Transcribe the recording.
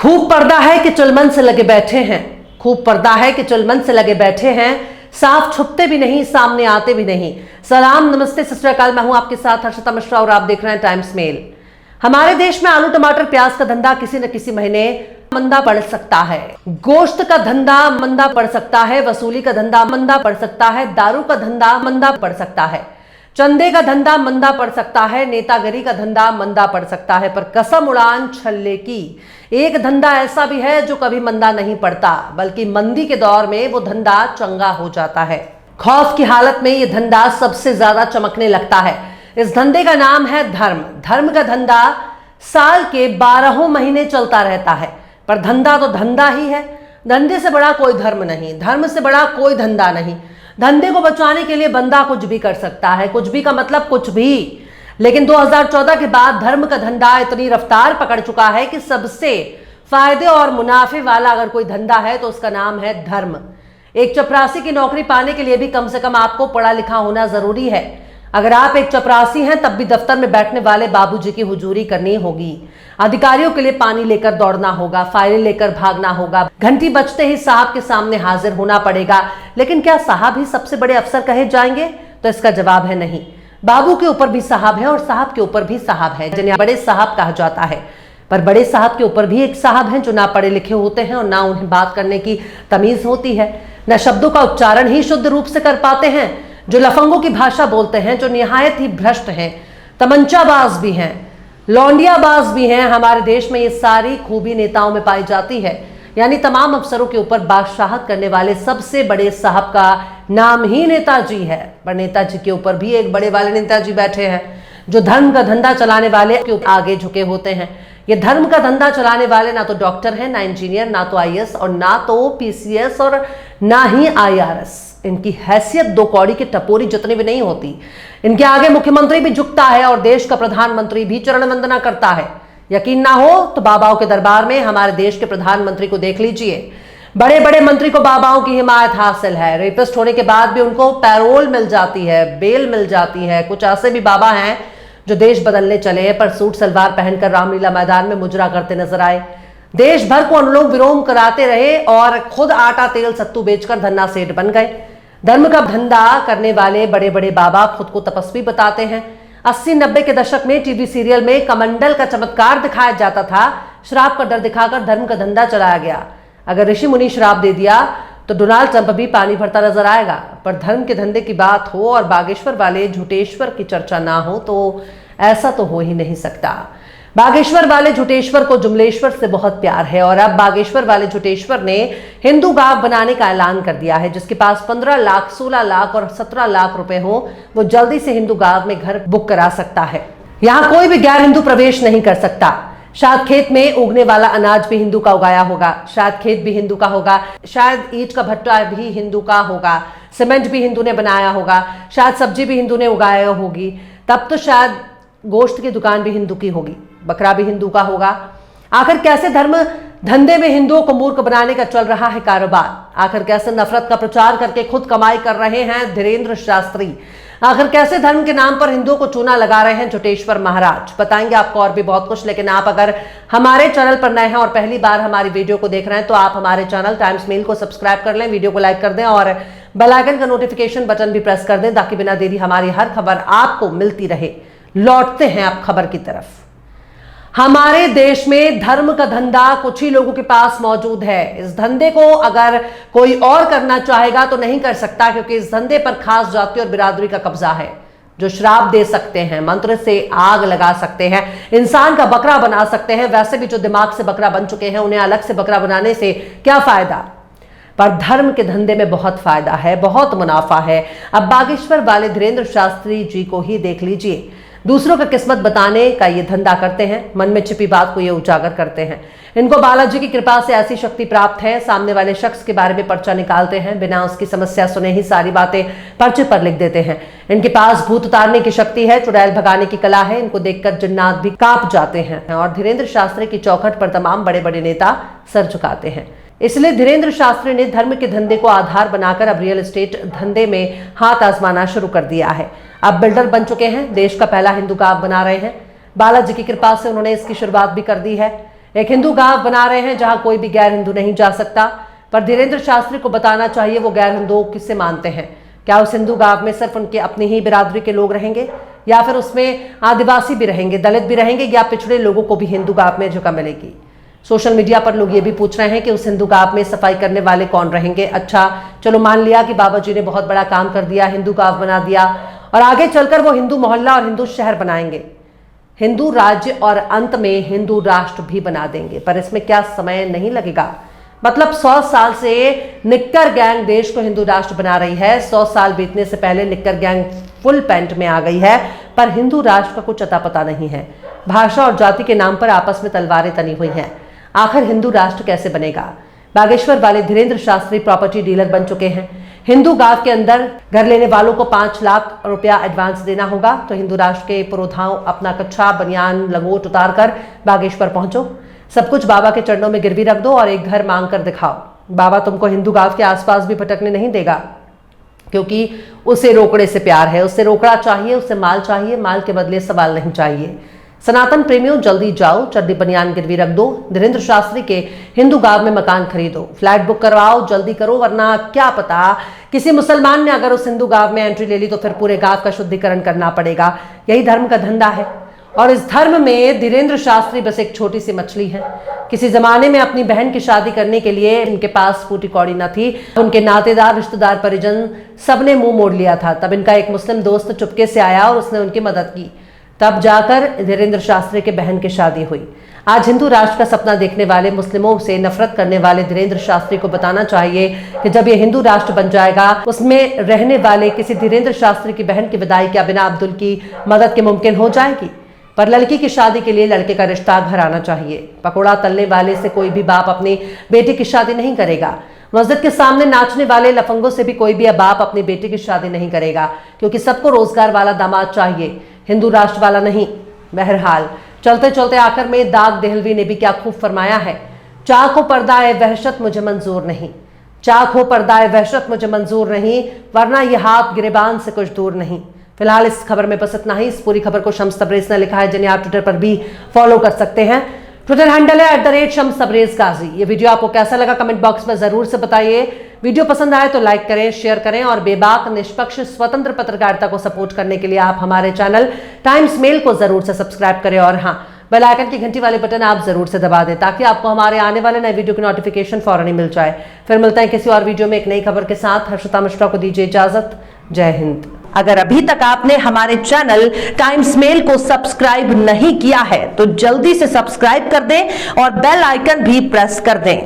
खूब पर्दा है कि चुलमन से लगे बैठे हैं, खूब पर्दा है कि चुलमन से लगे बैठे हैं, साफ छुपते भी नहीं, सामने आते भी नहीं। सलाम, नमस्ते, सत श्री अकाल। मैं हूं आपके साथ हर्षिता मिश्रा और आप देख रहे हैं टाइम्स मेल। हमारे देश में आलू टमाटर प्याज का धंधा किसी न किसी महीने मंदा पड़ सकता है। गोश्त का धंधा मंदा पड़ सकता है, वसूली का धंधा मंदा पड़ सकता है, दारू का धंधा मंदा पड़ सकता है, चंदे का धंधा मंदा पड़ सकता है, नेतागिरी का धंधा मंदा पड़ सकता है। पर कसम उड़ान छल्ले की, एक धंधा ऐसा भी है जो कभी मंदा नहीं पड़ता, बल्कि मंदी के दौर में वो धंधा चंगा हो जाता है। खौफ की हालत में ये धंधा सबसे ज्यादा चमकने लगता है। इस धंधे का नाम है धर्म। धर्म का धंधा साल के 12 महीने चलता रहता है, पर धंधा तो धंधा ही है। धंधे से बड़ा कोई धर्म नहीं, धर्म से बड़ा कोई धंधा नहीं। धंधे को बचाने के लिए बंदा कुछ भी कर सकता है, कुछ भी का मतलब कुछ भी। लेकिन 2014 के बाद धर्म का धंधा इतनी रफ्तार पकड़ चुका है कि सबसे फायदे और मुनाफे वाला अगर कोई धंधा है तो उसका नाम है धर्म। एक चपरासी की नौकरी पाने के लिए भी कम से कम आपको पढ़ा लिखा होना जरूरी है। अगर आप एक चपरासी हैं तब भी दफ्तर में बैठने वाले बाबूजी की हुजूरी करनी होगी, अधिकारियों के लिए पानी लेकर दौड़ना होगा, फाइलें लेकर भागना होगा, घंटी बजते ही साहब के सामने हाजिर होना पड़ेगा। लेकिन क्या साहब ही सबसे बड़े अफसर कहे जाएंगे? तो इसका जवाब है नहीं। बाबू के ऊपर भी साहब है और साहब के ऊपर भी साहब है, जिन्हें बड़े साहब कहा जाता है। पर बड़े साहब के ऊपर भी एक साहब हैं जो ना पढ़े लिखे होते हैं और ना उन्हें बात करने की तमीज होती है, न शब्दों का उच्चारण ही शुद्ध रूप से कर पाते हैं, जो लफंगों की भाषा बोलते हैं, जो निहायत ही भ्रष्ट हैं, तमंचाबाज भी हैं, लौंडियाबाज भी हैं। हमारे देश में ये सारी खूबी नेताओं में पाई जाती है। यानी तमाम अफसरों के ऊपर बादशाहत करने वाले सबसे बड़े साहब का नाम ही नेताजी है। पर नेताजी के ऊपर भी एक बड़े वाले नेताजी बैठे हैं जो धर्म का धंधा चलाने वाले के आगे झुके होते हैं। ये धर्म का धंधा चलाने वाले ना तो डॉक्टर हैं, ना इंजीनियर, ना तो आईएएस और ना तो पीसीएस और ना ही आईआरएस। इनकी हैसियत 2 कौड़ी की टपोरी जितनी भी नहीं होती। इनके आगे मुख्यमंत्री भी झुकता है और देश का प्रधानमंत्री भी चरण वंदना करता है। यकीन ना हो तो बाबाओं के दरबार में हमारे देश के प्रधानमंत्री को देख लीजिए। बड़े बड़े मंत्री को बाबाओं की हिमायत हासिल है। रेपिस्ट होने के बाद भी उनको पैरोल मिल जाती है, बेल मिल जाती है। कुछ ऐसे भी बाबा हैं जो देश बदलने चले पर सूट सलवार पहनकर रामलीला मैदान में मुजरा करते नजर आए, देश भर को अनुलोम विलोम कराते रहे और खुद आटा तेल सत्तू बेचकर धन्ना सेठ बन गए। धर्म का धंधा करने वाले बड़े बड़े बाबा खुद को तपस्वी बताते हैं। 80-90 के दशक में टीवी सीरियल में कमंडल का चमत्कार दिखाया जाता था। श्राप का डर दिखाकर धर्म का धंधा चलाया गया। अगर ऋषि मुनि श्राप दे दिया तो डोनाल्ड ट्रंप भी पानी भरता नजर आएगा। पर धर्म के धंधे की बात हो और बागेश्वर वाले झूठेश्वर की चर्चा ना हो तो ऐसा तो हो ही नहीं सकता। बागेश्वर वाले झूठेश्वर को जुमलेश्वर से बहुत प्यार है और अब बागेश्वर वाले झूठेश्वर ने हिंदू गांव बनाने का ऐलान कर दिया है। जिसके पास 15 लाख, 16 लाख और 17 लाख रुपए हो वो जल्दी से हिंदू गांव में घर बुक करा सकता है। यहाँ कोई भी गैर हिंदू प्रवेश नहीं कर सकता। शायद खेत में उगने वाला अनाज भी हिंदू का उगाया होगा, शायद खेत भी हिंदू का होगा, शायद ईंट का भट्टा भी हिंदू का होगा, सीमेंट भी हिंदू ने बनाया होगा, शायद सब्जी भी हिंदू ने उगाया होगी। तब तो शायद गोश्त की दुकान भी हिंदू की होगी, बकरा भी हिंदू का होगा। आखिर कैसे धर्म धंधे में हिंदुओं को मूर्ख बनाने का चल रहा है कारोबार? आखिर कैसे नफरत का प्रचार करके खुद कमाई कर रहे हैं धीरेन्द्र शास्त्री? आखिर कैसे धर्म के नाम पर हिंदुओं को चूना लगा रहे हैं झूठेश्वर महाराज? बताएंगे आपको और भी बहुत कुछ। लेकिन आप अगर हमारे चैनल पर नए हैं और पहली बार हमारी वीडियो को देख रहे हैं तो आप हमारे चैनल टाइम्स मेल को सब्सक्राइब कर लें, वीडियो को लाइक कर दें और बेल आइकन का नोटिफिकेशन बटन भी प्रेस कर दें ताकि बिना देरी हमारी हर खबर आपको मिलती रहे। लौटते हैं आप खबर की तरफ। हमारे देश में धर्म का धंधा कुछ ही लोगों के पास मौजूद है। इस धंधे को अगर कोई और करना चाहेगा तो नहीं कर सकता, क्योंकि इस धंधे पर खास जाति और बिरादरी का कब्जा है, जो श्राप दे सकते हैं, मंत्र से आग लगा सकते हैं, इंसान का बकरा बना सकते हैं। वैसे भी जो दिमाग से बकरा बन चुके हैं उन्हें अलग से बकरा बनाने से क्या फायदा? पर धर्म के धंधे में बहुत फायदा है, बहुत मुनाफा है। अब बागेश्वर वाले धीरेन्द्र शास्त्री जी को ही देख लीजिए। दूसरों का किस्मत बताने का ये धंधा करते हैं, मन में छिपी बात को ये उजागर करते हैं। इनको बालाजी की कृपा से ऐसी शक्ति प्राप्त है, सामने वाले शख्स के बारे में पर्चा निकालते हैं, बिना उसकी समस्या सुने ही सारी बातें पर्चे पर लिख देते हैं। इनके पास भूत उतारने की शक्ति है, चुड़ैल भगाने की कला है। इनको देखकर जिन्नात भी कांप जाते हैं और धीरेन्द्र शास्त्री की चौखट पर तमाम बड़े बड़े नेता सर झुकाते हैं। इसलिए धीरेन्द्र शास्त्री ने धर्म के धंधे को आधार बनाकर अब रियल एस्टेट धंधे में हाथ आजमाना शुरू कर दिया है। अब बिल्डर बन चुके हैं, देश का पहला हिंदू गांव बना रहे हैं। बालाजी की कृपा से उन्होंने इसकी शुरुआत भी कर दी है। एक हिंदू गांव बना रहे हैं जहां कोई भी गैर हिंदू नहीं जा सकता। पर धीरेन्द्र शास्त्री को बताना चाहिए वो गैर हिंदुओं किससे मानते हैं। क्या उस हिंदू गांव में सिर्फ उनके अपनी ही बिरादरी के लोग रहेंगे, या फिर उसमें आदिवासी भी रहेंगे, दलित भी रहेंगे, या पिछड़े लोगों को भी हिंदू गांव में जगह मिलेगी? सोशल मीडिया पर लोग ये भी पूछ रहे हैं कि उस हिंदू गांव में सफाई करने वाले कौन रहेंगे। अच्छा चलो मान लिया कि बाबा जी ने बहुत बड़ा काम कर दिया, हिंदू गांव बना दिया, और आगे चलकर वो हिंदू मोहल्ला और हिंदू शहर बनाएंगे, हिंदू राज्य, और अंत में हिंदू राष्ट्र भी बना देंगे। पर इसमें क्या समय नहीं लगेगा? मतलब 100 साल से निक्कर गैंग देश को हिंदू राष्ट्र बना रही है। 100 साल बीतने से पहले निक्कर गैंग फुल पैंट में आ गई है, पर हिंदू राष्ट्र का कुछ अता पता नहीं है। भाषा और जाति के नाम पर आपस में तलवारें तनी हुई हैं। आखिर हिंदू राष्ट्र कैसे बनेगा? बागेश्वर वाले धीरेन्द्र शास्त्री प्रॉपर्टी डीलर बन चुके हैं। हिंदू गांव के अंदर घर लेने वालों को 5 लाख रुपया एडवांस देना होगा, तो हिंदू राष्ट्र के पुरोधाओं अपना कच्छा, बनियान, लंगोट उतार कर बागेश्वर पहुंचो, सब कुछ बाबा के चरणों में गिरवी रख दो और एक घर मांग कर दिखाओ। बाबा तुमको हिंदू गांव के आसपास भी भटकने नहीं देगा, क्योंकि उसे रोकड़े से प्यार है। उससे रोकड़ा चाहिए, उससे माल चाहिए, माल के बदले सवाल नहीं चाहिए। सनातन प्रेमियों जल्दी जाओ, चड्डी बनियान गिरवी रख दो, धीरेन्द्र शास्त्री के हिंदू गांव में मकान खरीदो, फ्लैट बुक करवाओ, जल्दी करो, वरना क्या पता किसी मुसलमान ने अगर उस हिंदू गांव में एंट्री ले ली तो फिर पूरे गांव का शुद्धिकरण करना पड़ेगा। यही धर्म का धंधा है, और इस धर्म में धीरेन्द्र शास्त्री बस एक छोटी सी मछली है। किसी जमाने में अपनी बहन की शादी करने के लिए इनके पास फूटी कौड़ी न थी। उनके नातेदार, रिश्तेदार, परिजन सबने मुंह मोड़ लिया था। तब इनका एक मुस्लिम दोस्त चुपके से आया और उसने उनकी मदद की, तब जाकर धीरेन्द्र शास्त्री के बहन की शादी हुई। आज हिंदू राष्ट्र का सपना देखने वाले, मुस्लिमों से नफरत करने वाले धीरेन्द्र शास्त्री को बताना चाहिए कि जब ये हिंदू राष्ट्र बन जाएगा, उसमें रहने वाले किसी धीरेन्द्र शास्त्री की बहन की विदाई क्या बिना अब्दुल की मदद के मुमकिन हो जाएगी? पर लड़की की शादी के लिए लड़के का रिश्ता घर आना चाहिए। पकोड़ा तलने वाले से कोई भी बाप अपनी बेटी की शादी नहीं करेगा। मस्जिद के सामने नाचने वाले लफंगों से भी कोई भी बाप अपनी बेटी की शादी नहीं करेगा, क्योंकि सबको रोजगार वाला दामाद चाहिए, हिंदू राष्ट्र वाला नहीं। बहरहाल चलते चलते आखिर में दाग देहलवी ने भी क्या खूब फरमाया है, चाक हो पर्दा ए वहशत मुझे मंजूर नहीं, चाक हो पर्दा ए वहशत मुझे मंजूर नहीं, वरना यह हाथ गिरेबान से कुछ दूर नहीं। फिलहाल इस खबर में बस इतना ही। इस पूरी खबर को शम्स तबरेज ने लिखा है, जिन्हें आप ट्विटर पर भी फॉलो कर सकते हैं। ट्विटर हैंडल है @शम्स तबरेज गाजी। ये वीडियो आपको कैसा लगा कमेंट बॉक्स में जरूर से बताइए। वीडियो पसंद आए तो लाइक करें, शेयर करें, और बेबाक, निष्पक्ष, स्वतंत्र पत्रकारिता को सपोर्ट करने के लिए आप हमारे चैनल टाइम्स मेल को जरूर से सब्सक्राइब करें, और हाँ, बेल आइकन की घंटी वाले बटन आप जरूर से दबा दें, ताकि आपको हमारे आने वाले नए वीडियो की नोटिफिकेशन फौरन ही मिल जाए। फिर मिलते हैं किसी और वीडियो में एक नई खबर के साथ। हर्षिता मिश्रा को दीजिए इजाजत। जय हिंद। अगर अभी तक आपने हमारे चैनल टाइम्स मेल को सब्सक्राइब नहीं किया है तो जल्दी से सब्सक्राइब कर दें और बेल आइकन भी प्रेस कर दें।